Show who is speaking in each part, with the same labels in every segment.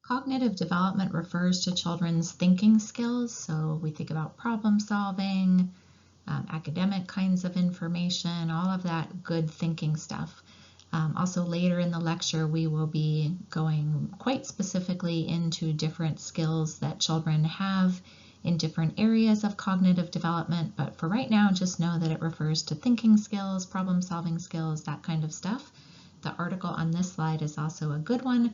Speaker 1: Cognitive development refers to children's thinking skills. So we think about problem solving, academic kinds of information, all of that good thinking stuff. Also later in the lecture, we will be going quite specifically into different skills that children have in different areas of cognitive development. But for right now, just know that it refers to thinking skills, problem solving skills, that kind of stuff. The article on this slide is also a good one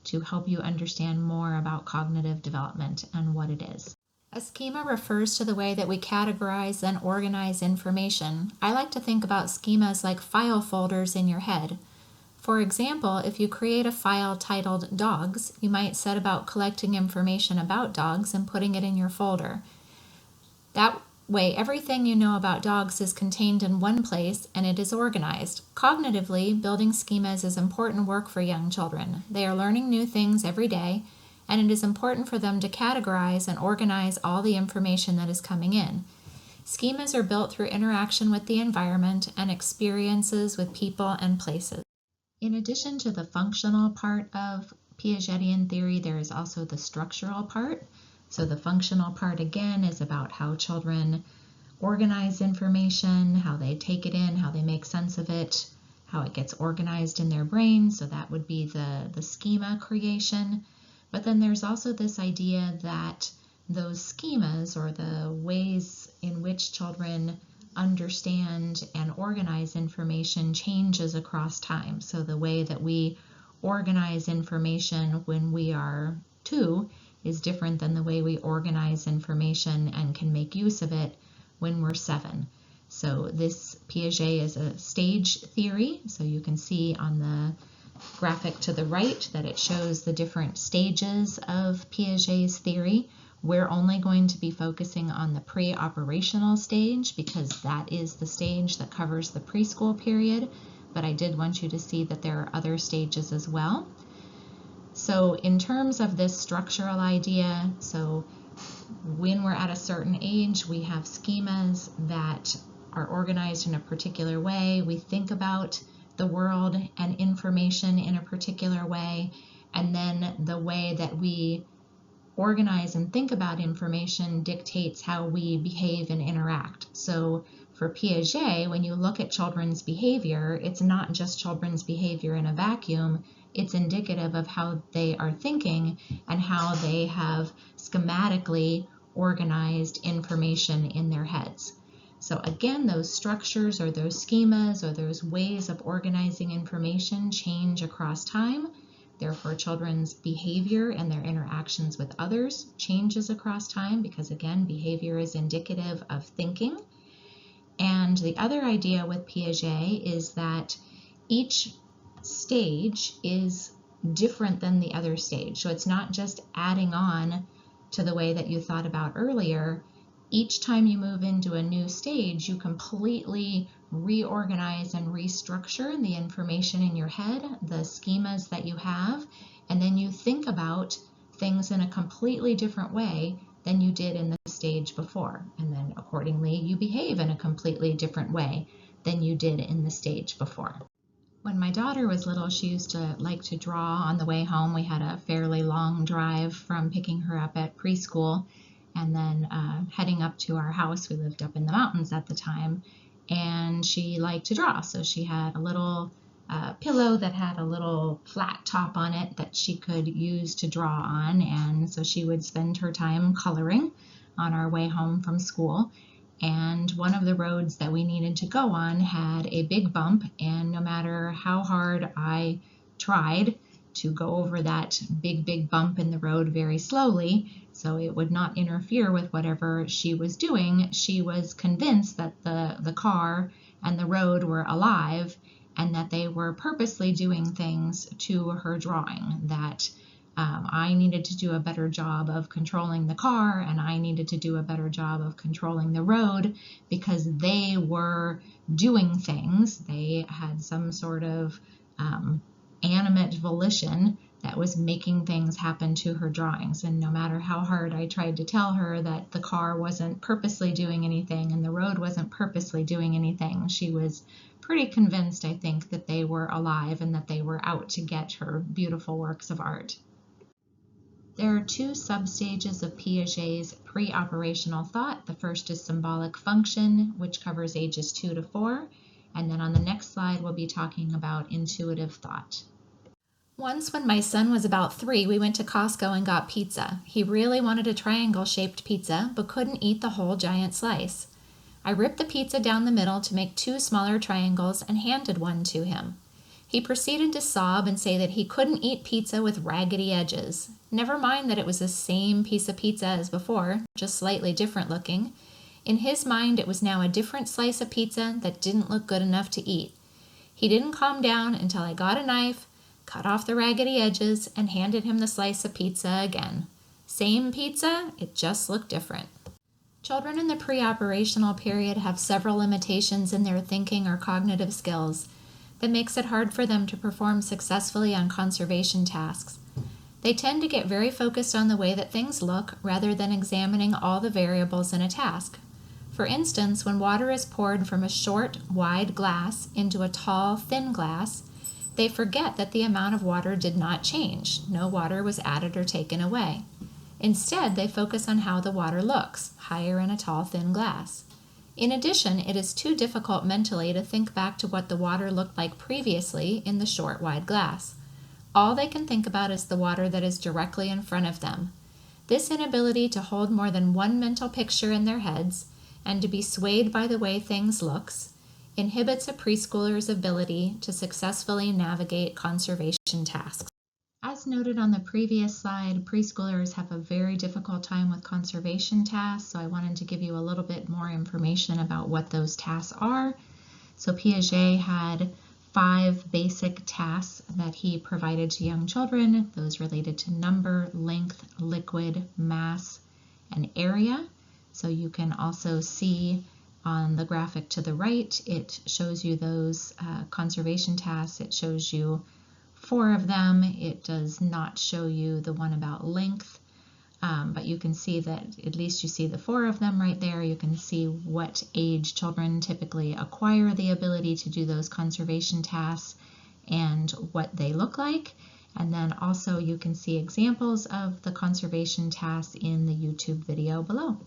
Speaker 1: to help you understand more about cognitive development and what it is. A schema refers to the way that we categorize and organize information. I like to think about schemas like file folders in your head. For example, if you create a file titled Dogs, you might set about collecting information about dogs and putting it in your folder. That way, everything you know about dogs is contained in one place and it is organized. Cognitively, building schemas is important work for young children. They are learning new things every day, and it is important for them to categorize and organize all the information that is coming in. Schemas are built through interaction with the environment and experiences with people and places. In addition to the functional part of Piagetian theory, there is also the structural part. So the functional part, again, is about how children organize information, how they take it in, how they make sense of it, how it gets organized in their brain. So that would be the schema creation. But then there's also this idea that those schemas, or the ways in which children understand and organize information, changes across time. So the way that we organize information when we are 2 is different than the way we organize information and can make use of it when we're 7. So this Piaget is a stage theory. So you can see on the graphic to the right that it shows the different stages of Piaget's theory. We're only going to be focusing on the pre-operational stage because that is the stage that covers the preschool period, but I did want you to see that there are other stages as well. So in terms of this structural idea, so when we're at a certain age, we have schemas that are organized in a particular way. We think about the world and information in a particular way, and then the way that we organize and think about information dictates how we behave and interact. So for Piaget, when you look at children's behavior, it's not just children's behavior in a vacuum, it's indicative of how they are thinking and how they have schematically organized information in their heads. So again, those structures or those schemas or those ways of organizing information change across time. Therefore, children's behavior and their interactions with others changes across time because, again, behavior is indicative of thinking. And the other idea with Piaget is that each stage is different than the other stage. So it's not just adding on to the way that you thought about earlier. Each time you move into a new stage, you completely reorganize and restructure the information in your head, the schemas that you have, and then you think about things in a completely different way than you did in the stage before. And then accordingly, you behave in a completely different way than you did in the stage before. When my daughter was little, she used to like to draw on the way home. We had a fairly long drive from picking her up at preschool and then heading up to our house. We lived up in the mountains at the time, and she liked to draw. So she had a little pillow that had a little flat top on it that she could use to draw on, and so she would spend her time coloring on our way home from school. And one of the roads that we needed to go on had a big bump, and no matter how hard I tried to go over that big bump in the road very slowly so it would not interfere with whatever she was doing, she was convinced that the car and the road were alive and that they were purposely doing things to her drawing, that I needed to do a better job of controlling the car and I needed to do a better job of controlling the road because they were doing things. They had some sort of animate volition that was making things happen to her drawings. And no matter how hard I tried to tell her that the car wasn't purposely doing anything and the road wasn't purposely doing anything, she was pretty convinced, I think, that they were alive and that they were out to get her beautiful works of art. There are two substages of Piaget's pre-operational thought. The first is symbolic function, which covers ages 2 to 4. And then on the next slide, we'll be talking about intuitive thought. Once when my son was about 3, we went to Costco and got pizza. He really wanted a triangle-shaped pizza, but couldn't eat the whole giant slice. I ripped the pizza down the middle to make 2 smaller triangles and handed one to him. He proceeded to sob and say that he couldn't eat pizza with raggedy edges. Never mind that it was the same piece of pizza as before, just slightly different looking. In his mind, it was now a different slice of pizza that didn't look good enough to eat. He didn't calm down until I got a knife, cut off the raggedy edges, and handed him the slice of pizza again. Same pizza, it just looked different. Children in the pre-operational period have several limitations in their thinking or cognitive skills that makes it hard for them to perform successfully on conservation tasks. They tend to get very focused on the way that things look rather than examining all the variables in a task. For instance, when water is poured from a short, wide glass into a tall, thin glass, they forget that the amount of water did not change. No water was added or taken away. Instead, they focus on how the water looks, higher in a tall, thin glass. In addition, it is too difficult mentally to think back to what the water looked like previously in the short, wide glass. All they can think about is the water that is directly in front of them. This inability to hold more than one mental picture in their heads and to be swayed by the way things looks inhibits a preschooler's ability to successfully navigate conservation tasks. As noted on the previous slide, preschoolers have a very difficult time with conservation tasks, so I wanted to give you a little bit more information about what those tasks are. So Piaget had 5 basic tasks that he provided to young children, those related to number, length, liquid, mass, and area. So you can also see on the graphic to the right, it shows you those conservation tasks. It shows you 4 of them. It does not show you the one about length, but you can see that at least you see the 4 of them right there. You can see what age children typically acquire the ability to do those conservation tasks and what they look like. And then also you can see examples of the conservation tasks in the YouTube video below.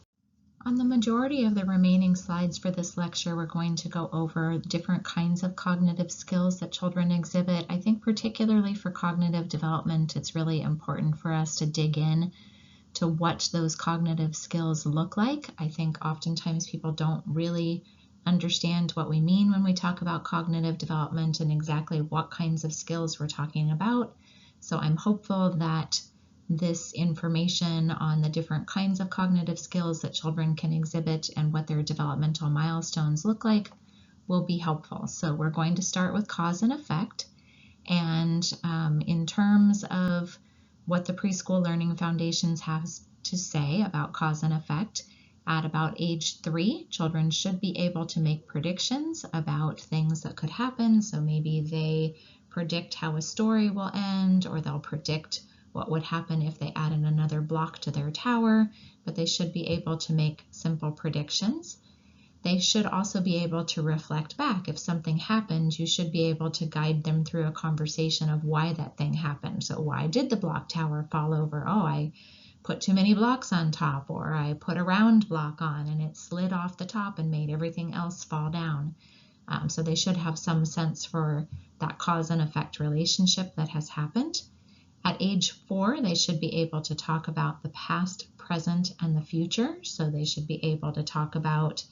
Speaker 1: On the majority of the remaining slides for this lecture, we're going to go over different kinds of cognitive skills that children exhibit. I think particularly for cognitive development, it's really important for us to dig in to what those cognitive skills look like. I think oftentimes people don't really understand what we mean when we talk about cognitive development and exactly what kinds of skills we're talking about. So I'm hopeful that this information on the different kinds of cognitive skills that children can exhibit and what their developmental milestones look like will be helpful. So we're going to start with cause and effect. And in terms of what the Preschool Learning Foundations has to say about cause and effect, at about age 3, children should be able to make predictions about things that could happen. So maybe they predict how a story will end, or they'll predict what would happen if they added another block to their tower, but they should be able to make simple predictions. They should also be able to reflect back. If something happened, you should be able to guide them through a conversation of why that thing happened. So why did the block tower fall over? Oh, I put too many blocks on top, or I put a round block on and it slid off the top and made everything else fall down. So they should have some sense for that cause and effect relationship that has happened. At age 4, they should be able to talk about the past, present, and the future. So they should be able to talk about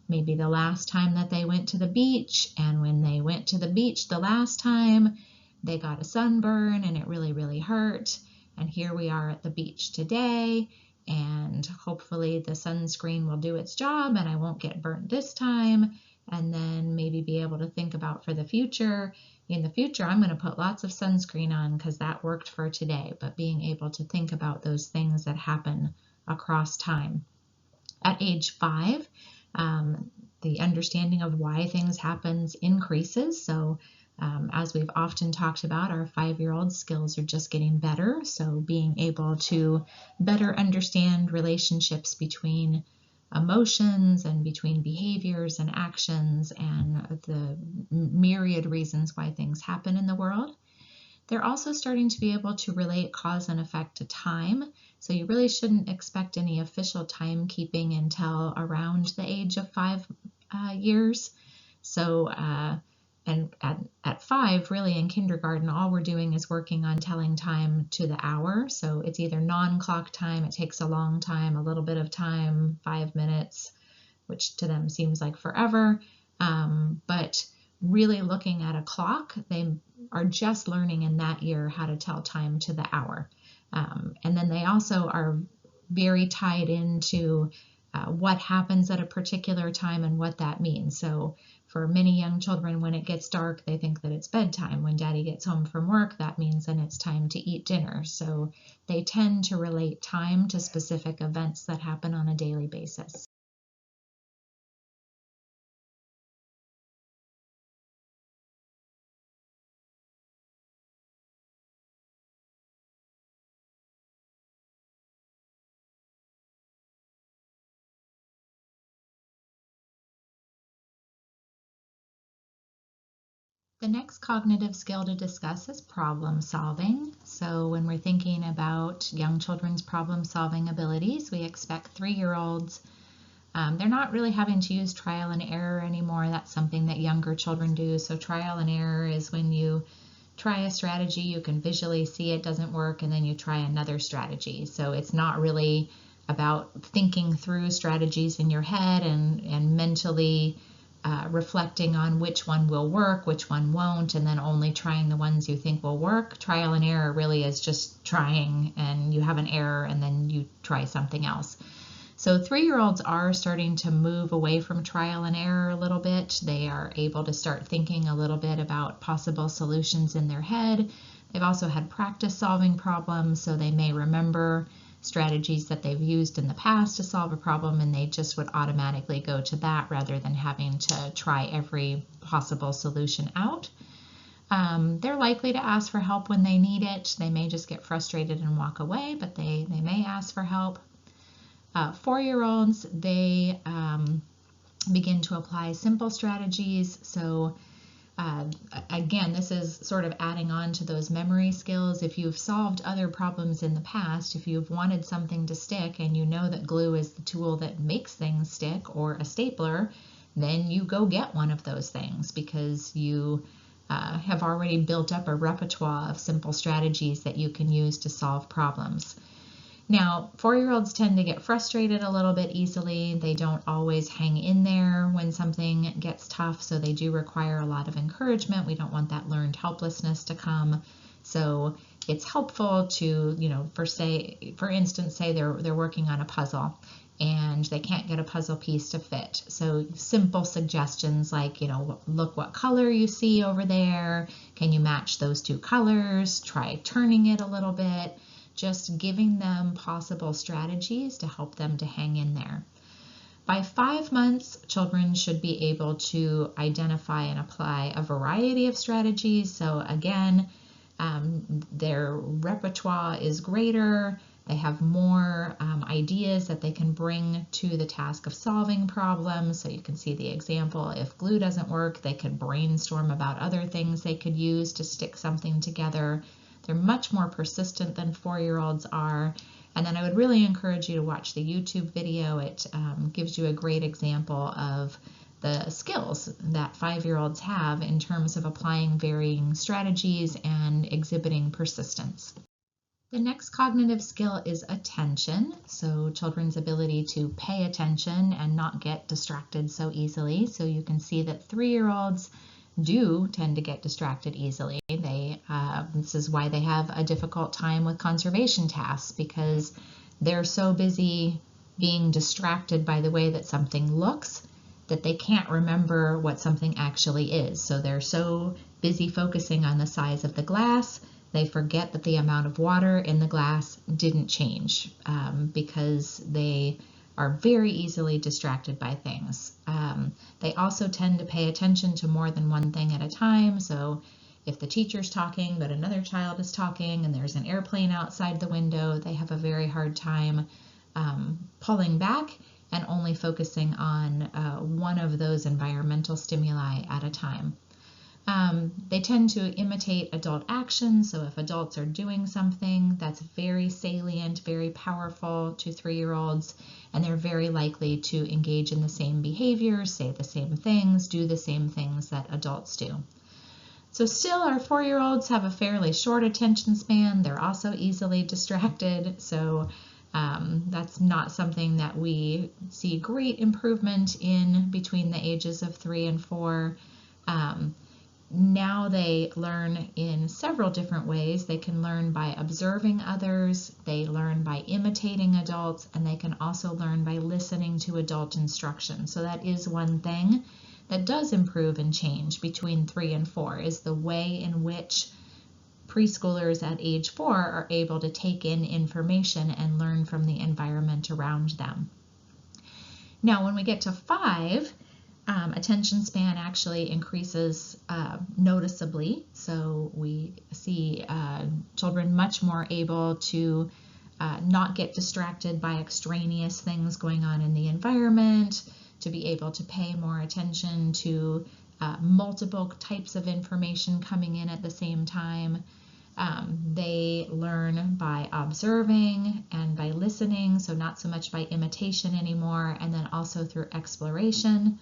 Speaker 1: maybe the last time that they went to the beach, and when they went to the beach the last time, they got a sunburn and it really, really hurt. And here we are at the beach today, and hopefully the sunscreen will do its job and I won't get burnt this time. And then maybe be able to think about for the future. In the future, I'm going to put lots of sunscreen on because that worked for today, but being able to think about those things that happen across time. At age 5, the understanding of why things happen increases. So as we've often talked about, our 5-year-old skills are just getting better. So being able to better understand relationships between emotions and between behaviors and actions and the myriad reasons why things happen in the world. They're also starting to be able to relate cause and effect to time. So you really shouldn't expect any official timekeeping until around the age of 5 years. So, and at 5, really in kindergarten, all we're doing is working on telling time to the hour. So it's either non-clock time, it takes a long time, a little bit of time, 5 minutes, which to them seems like forever. But really looking at a clock, they are just learning in that year how to tell time to the hour. And then they also are very tied into what happens at a particular time and what that means. So for many young children, when it gets dark, they think that it's bedtime. When daddy gets home from work, that means then it's time to eat dinner. So they tend to relate time to specific events that happen on a daily basis. The next cognitive skill to discuss is problem solving. So when we're thinking about young children's problem solving abilities, we expect 3-year-olds. They're not really having to use trial and error anymore. That's something that younger children do. So trial and error is when you try a strategy, you can visually see it doesn't work, and then you try another strategy. So it's not really about thinking through strategies in your head and mentally reflecting on which one will work, which one won't, and then only trying the ones you think will work. Trial and error really is just trying, and you have an error and then you try something else. So 3-year-olds are starting to move away from trial and error a little bit. They are able to start thinking a little bit about possible solutions in their head. They've also had practice solving problems, so they may remember strategies that they've used in the past to solve a problem, and they just would automatically go to that rather than having to try every possible solution out. They're likely to ask for help when they need it. They may just get frustrated and walk away, but they may ask for help. 4-year-olds, they begin to apply simple strategies. So again, this is sort of adding on to those memory skills. If you've solved other problems in the past, if you've wanted something to stick and you know that glue is the tool that makes things stick, or a stapler, then you go get one of those things because you have already built up a repertoire of simple strategies that you can use to solve problems. Now, 4-year-olds tend to get frustrated a little bit easily. They don't always hang in there when something gets tough, so they do require a lot of encouragement. We don't want that learned helplessness to come. So it's helpful to, for instance, say they're working on a puzzle and they can't get a puzzle piece to fit. So simple suggestions like, look what color you see over there. Can you match those 2 colors? Try turning it a little bit. Just giving them possible strategies to help them to hang in there. By 5 months, children should be able to identify and apply a variety of strategies. So again, their repertoire is greater. They have more ideas that they can bring to the task of solving problems. So you can see the example. If glue doesn't work, they could brainstorm about other things they could use to stick something together. They're much more persistent than 4-year-olds are. And then I would really encourage you to watch the YouTube video. It gives you a great example of the skills that 5-year-olds have in terms of applying varying strategies and exhibiting persistence. The next cognitive skill is attention. So children's ability to pay attention and not get distracted so easily. So you can see that 3-year-olds do tend to get distracted easily. This is why they have a difficult time with conservation tasks, because they're so busy being distracted by the way that something looks that they can't remember what something actually is. So they're so busy focusing on the size of the glass, they forget that the amount of water in the glass didn't change because they are very easily distracted by things. They also tend to pay attention to more than one thing at a time. So if the teacher's talking but another child is talking and there's an airplane outside the window, they have a very hard time pulling back and only focusing on one of those environmental stimuli at a time. They tend to imitate adult action, so if adults are doing something that's very salient, very powerful to 3-year-olds, and they're very likely to engage in the same behaviors, say the same things, do the same things that adults do. So still, our 4-year-olds have a fairly short attention span. They're also easily distracted, so that's not something that we see great improvement in between the ages of 3 and 4. Now they learn in several different ways. They can learn by observing others, they learn by imitating adults, and they can also learn by listening to adult instruction. So that is one thing that does improve and change between 3 and 4, is the way in which preschoolers at age 4 are able to take in information and learn from the environment around them. Now, when we get to 5, attention span actually increases noticeably. So we see children much more able to not get distracted by extraneous things going on in the environment, to be able to pay more attention to multiple types of information coming in at the same time. They learn by observing and by listening, so not so much by imitation anymore, and then also through exploration.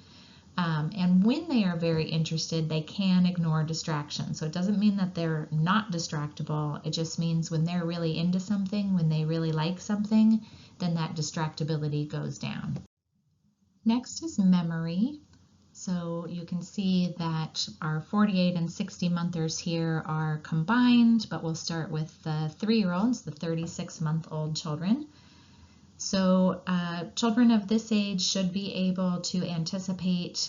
Speaker 1: And when they are very interested, they can ignore distraction. So it doesn't mean that they're not distractible. It just means when they're really into something, when they really like something, then that distractibility goes down. Next is memory. So you can see that our 48 and 60 monthers here are combined, but we'll start with the 3-year-olds, the 36-month-old children. So children of this age should be able to anticipate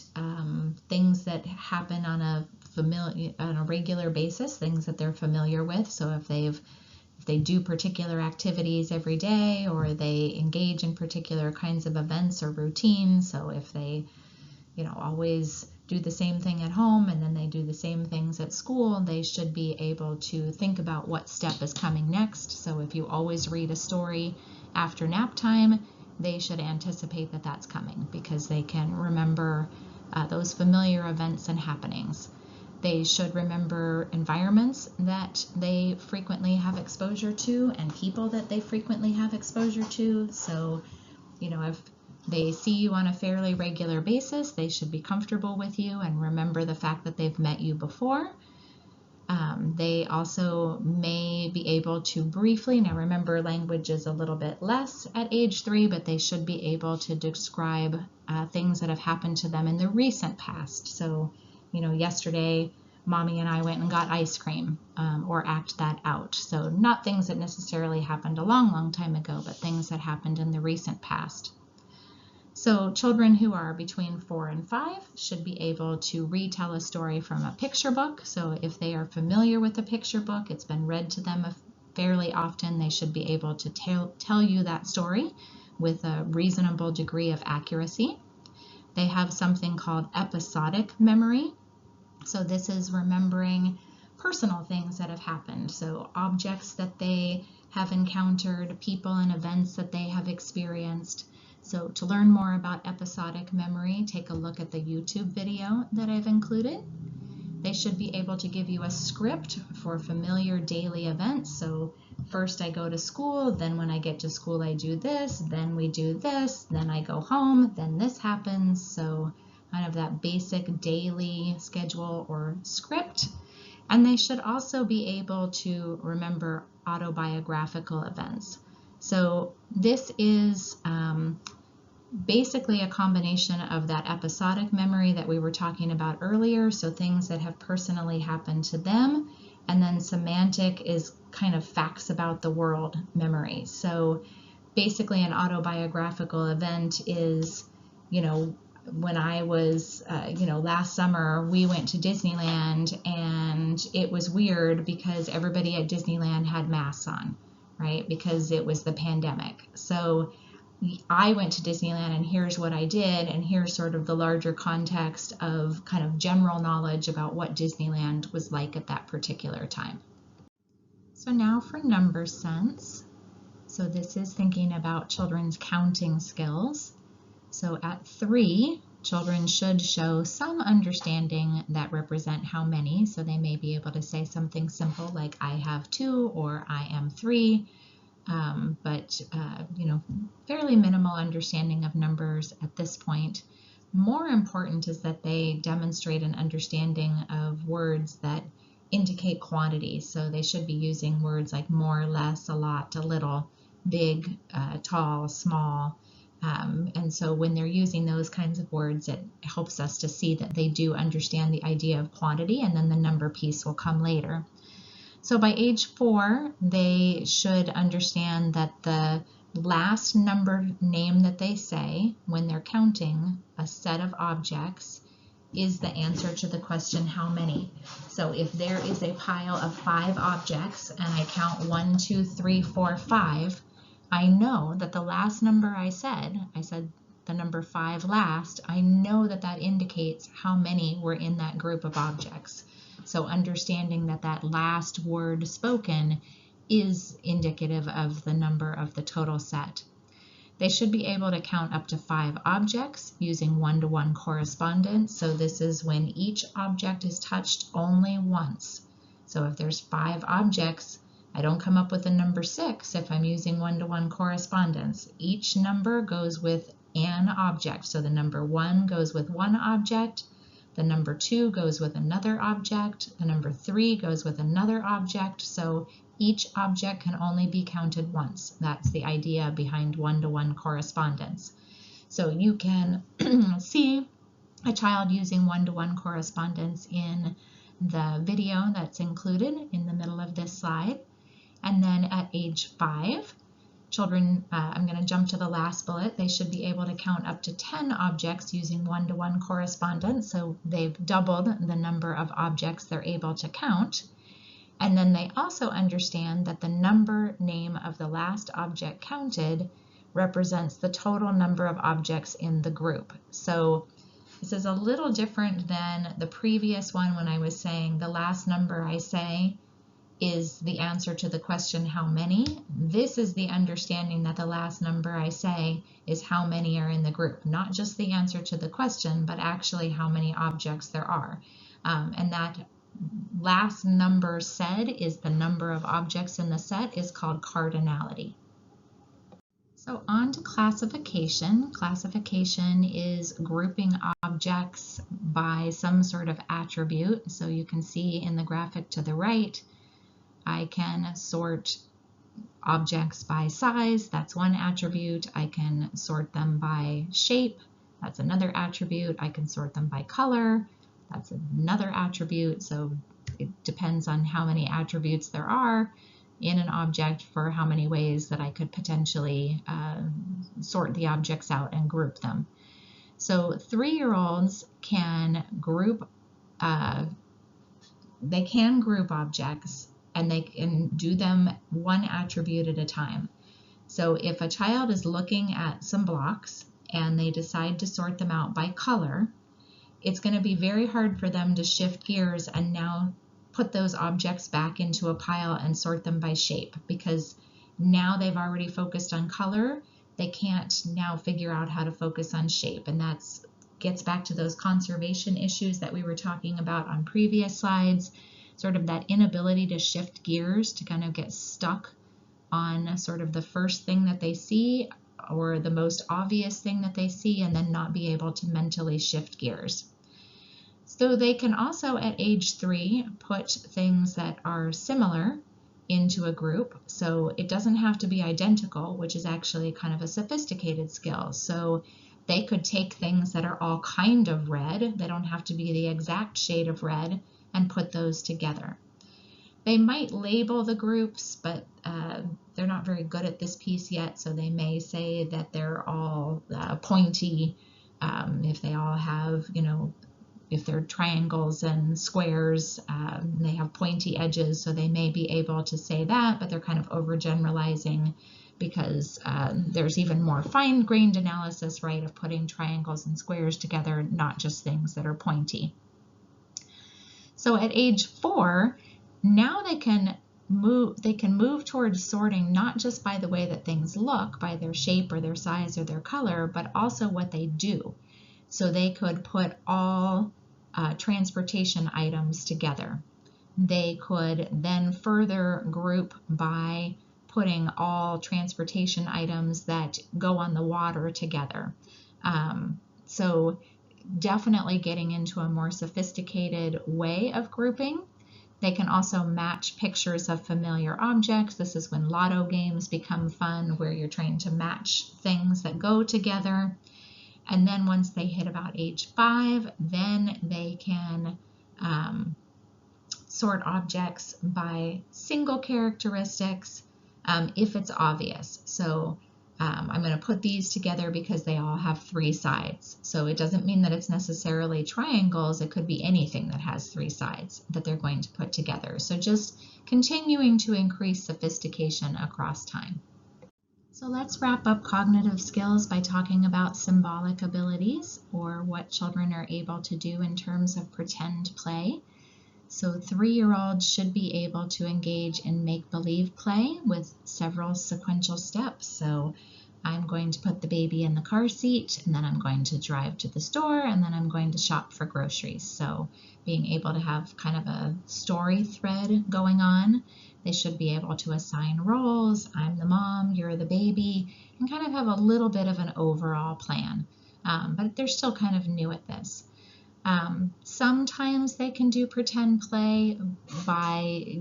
Speaker 1: things that happen on a regular basis, things that they're familiar with. So if they do particular activities every day, or they engage in particular kinds of events or routines. So if they, always do the same thing at home and then they do the same things at school, they should be able to think about what step is coming next. So if you always read a story after nap time, they should anticipate that that's coming, because they can remember those familiar events and happenings. They should remember environments that they frequently have exposure to and people that they frequently have exposure to. So, if they see you on a fairly regular basis, they should be comfortable with you and remember the fact that they've met you before. They also may be able to briefly, now remember language is a little bit less at age 3, but they should be able to describe things that have happened to them in the recent past. So, yesterday mommy and I went and got ice cream, or act that out. So not things that necessarily happened a long, long time ago, but things that happened in the recent past. So children who are between 4 and 5 should be able to retell a story from a picture book. So if they are familiar with the picture book, it's been read to them fairly often, they should be able to tell you that story with a reasonable degree of accuracy. They have something called episodic memory. So this is remembering personal things that have happened. So objects that they have encountered, people and events that they have experienced. So to learn more about episodic memory, take a look at the YouTube video that I've included. They should be able to give you a script for familiar daily events. So first I go to school, then when I get to school I do this, then we do this, then I go home, then this happens. So kind of that basic daily schedule or script. And they should also be able to remember autobiographical events. So this is basically a combination of that episodic memory that we were talking about earlier, so things that have personally happened to them, and then semantic is kind of facts about the world memory. So basically an autobiographical event is, when I was, last summer we went to Disneyland and it was weird because everybody at Disneyland had masks on, right? Because it was the pandemic. So I went to Disneyland and here's what I did, and here's sort of the larger context of kind of general knowledge about what Disneyland was like at that particular time. So now for number sense. So this is thinking about children's counting skills. So at 3, children should show some understanding that represent how many. So they may be able to say something simple like I have 2 or I am 3, but fairly minimal understanding of numbers at this point. More important is that they demonstrate an understanding of words that indicate quantity. So they should be using words like more, less, a lot, a little, big, tall, small. And so when they're using those kinds of words, it helps us to see that they do understand the idea of quantity, and then the number piece will come later. So by age 4, they should understand that the last number name that they say when they're counting a set of objects is the answer to the question, how many? So if there is a pile of 5 objects and I count 1, 2, 3, 4, 5, I know that the last number I said the number 5 last, I know that that indicates how many were in that group of objects. So understanding that that last word spoken is indicative of the number of the total set. They should be able to count up to 5 objects using one-to-one correspondence. So this is when each object is touched only once. So if there's 5 objects, I don't come up with the number 6 if I'm using one-to-one correspondence. Each number goes with an object. So the number 1 goes with one object, the number 2 goes with another object, the number 3 goes with another object. So each object can only be counted once. That's the idea behind one-to-one correspondence. So you can see a child using one-to-one correspondence in the video that's included in the middle of this slide. And then at age 5, children, I'm going to jump to the last bullet, they should be able to count up to 10 objects using one-to-one correspondence. So they've doubled the number of objects they're able to count. And then they also understand that the number name of the last object counted represents the total number of objects in the group. So this is a little different than the previous one when I was saying the last number I say is the answer to the question, how many? This is the understanding that the last number I say is how many are in the group, not just the answer to the question, but actually how many objects there are. And that last number said is the number of objects in the set is called cardinality. So on to classification. Classification is grouping objects by some sort of attribute. So you can see in the graphic to the right, I can sort objects by size, that's one attribute. I can sort them by shape, that's another attribute. I can sort them by color, that's another attribute. So it depends on how many attributes there are in an object for how many ways that I could potentially sort the objects out and group them. So 3-year-olds can group, they can group objects, and they can do them one attribute at a time. So if a child is looking at some blocks and they decide to sort them out by color, it's going to be very hard for them to shift gears and now put those objects back into a pile and sort them by shape, because now they've already focused on color. They can't now figure out how to focus on shape, and that gets back to those conservation issues that we were talking about on previous slides. Sort of that inability to shift gears, to kind of get stuck on sort of the first thing that they see or the most obvious thing that they see, and then not be able to mentally shift gears. So they can also at age 3 put things that are similar into a group. So it doesn't have to be identical, which is actually kind of a sophisticated skill. So they could take things that are all kind of red, they don't have to be the exact shade of red, and put those together. They might label the groups, but they're not very good at this piece yet, so they may say that they're all pointy. If they all have, if they're triangles and squares, they have pointy edges, so they may be able to say that, but they're kind of overgeneralizing, because there's even more fine-grained analysis, right, of putting triangles and squares together, not just things that are pointy. So at age 4, now they can move towards sorting not just by the way that things look, by their shape or their size or their color, but also what they do. So they could put all transportation items together. They could then further group by putting all transportation items that go on the water together. So definitely getting into a more sophisticated way of grouping. They can also match pictures of familiar objects. This is when lotto games become fun, where you're trying to match things that go together. And then once they hit about age 5, then they can sort objects by single characteristics if it's obvious. So I'm going to put these together because they all have 3 sides. So it doesn't mean that it's necessarily triangles. It could be anything that has 3 sides that they're going to put together. So just continuing to increase sophistication across time. So let's wrap up cognitive skills by talking about symbolic abilities, or what children are able to do in terms of pretend play. So 3-year-olds should be able to engage in make-believe play with several sequential steps. So I'm going to put the baby in the car seat, and then I'm going to drive to the store, and then I'm going to shop for groceries. So being able to have kind of a story thread going on. They should be able to assign roles. I'm the mom, you're the baby, and kind of have a little bit of an overall plan. But they're still kind of new at this. Sometimes they can do pretend play by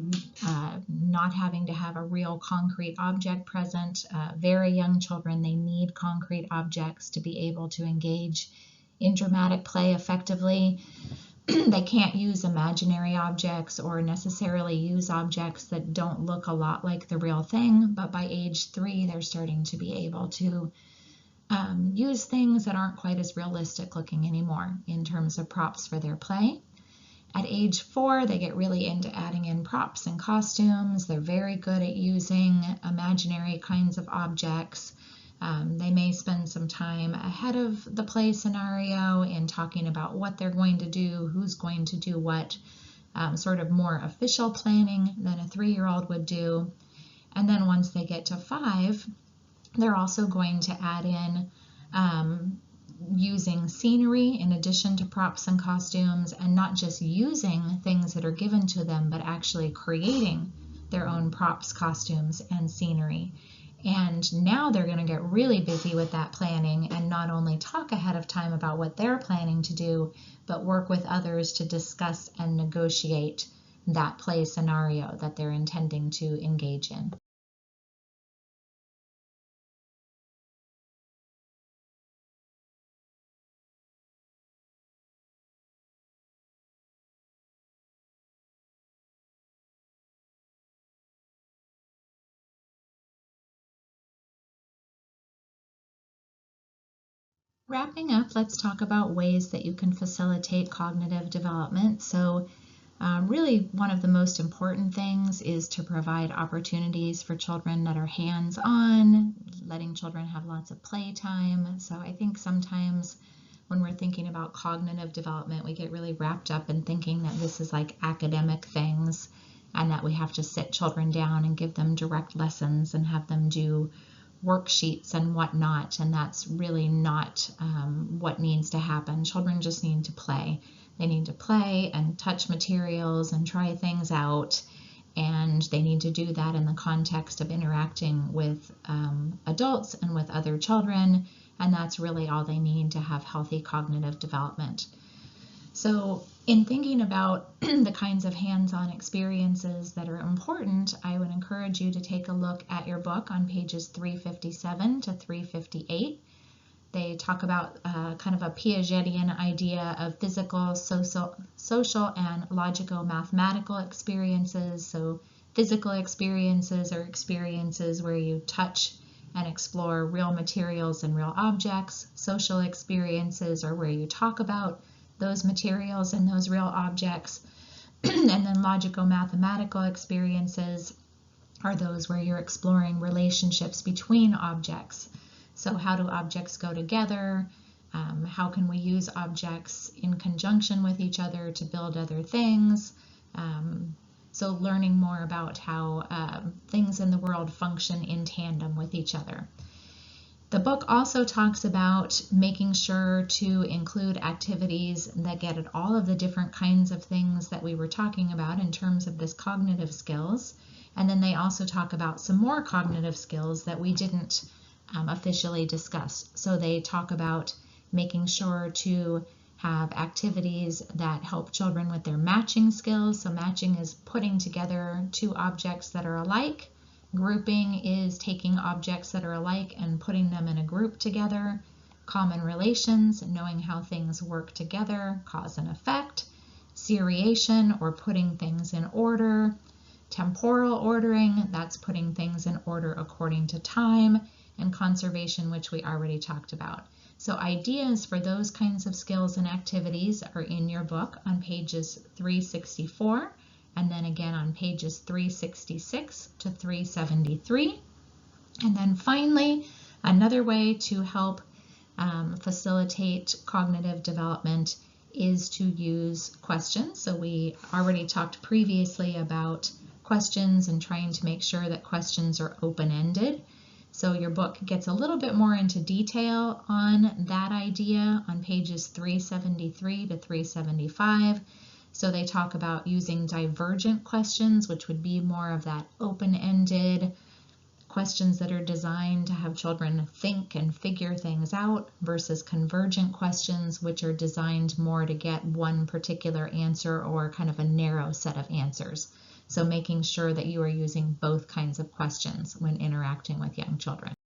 Speaker 1: not having to have a real concrete object present. Very young children, they need concrete objects to be able to engage in dramatic play effectively. They can't use imaginary objects or necessarily use objects that don't look a lot like the real thing, but by age 3, they're starting to be able to use things that aren't quite as realistic looking anymore in terms of props for their play. At age 4, they get really into adding in props and costumes. They're very good at using imaginary kinds of objects. They may spend some time ahead of the play scenario in talking about what they're going to do, who's going to do what, sort of more official planning than a 3-year-old would do. And then once they get to 5, they're also going to add in using scenery in addition to props and costumes, and not just using things that are given to them, but actually creating their own props, costumes, and scenery. And now they're going to get really busy with that planning and not only talk ahead of time about what they're planning to do, but work with others to discuss and negotiate that play scenario that they're intending to engage in. Wrapping up, let's talk about ways that you can facilitate cognitive development. So really one of the most important things is to provide opportunities for children that are hands-on, letting children have lots of playtime. So I think sometimes when we're thinking about cognitive development, we get really wrapped up in thinking that this is like academic things and that we have to sit children down and give them direct lessons and have them do worksheets and whatnot, and that's really not what needs to happen. Children just need to play. They need to play and touch materials and try things out, and they need to do that in the context of interacting with adults and with other children, and that's really all they need to have healthy cognitive development. So in thinking about the kinds of hands-on experiences that are important, I would encourage you to take a look at your book on pages 357 to 358. They talk about kind of a Piagetian idea of physical, social, and logico-mathematical experiences. So physical experiences are experiences where you touch and explore real materials and real objects. Social experiences are where you talk about those materials and those real objects. And then logico-mathematical experiences are those where you're exploring relationships between objects. So how do objects go together? How can we use objects in conjunction with each other to build other things? So learning more about how things in the world function in tandem with each other. The book also talks about making sure to include activities that get at all of the different kinds of things that we were talking about in terms of this cognitive skills. And then they also talk about some more cognitive skills that we didn't officially discuss. So they talk about making sure to have activities that help children with their matching skills. So matching is putting together two objects that are alike. Grouping is taking objects that are alike and putting them in a group together. Common relations, knowing how things work together, cause and effect. Seriation, or putting things in order. Temporal ordering, that's putting things in order according to time. And conservation, which we already talked about. So ideas for those kinds of skills and activities are in your book on pages 364. And then again on pages 366 to 373. And then finally, another way to help facilitate cognitive development is to use questions. So we already talked previously about questions and trying to make sure that questions are open-ended. So your book gets a little bit more into detail on that idea on pages 373 to 375. So they talk about using divergent questions, which would be more of that open-ended questions that are designed to have children think and figure things out, versus convergent questions, which are designed more to get one particular answer or kind of a narrow set of answers. So making sure that you are using both kinds of questions when interacting with young children.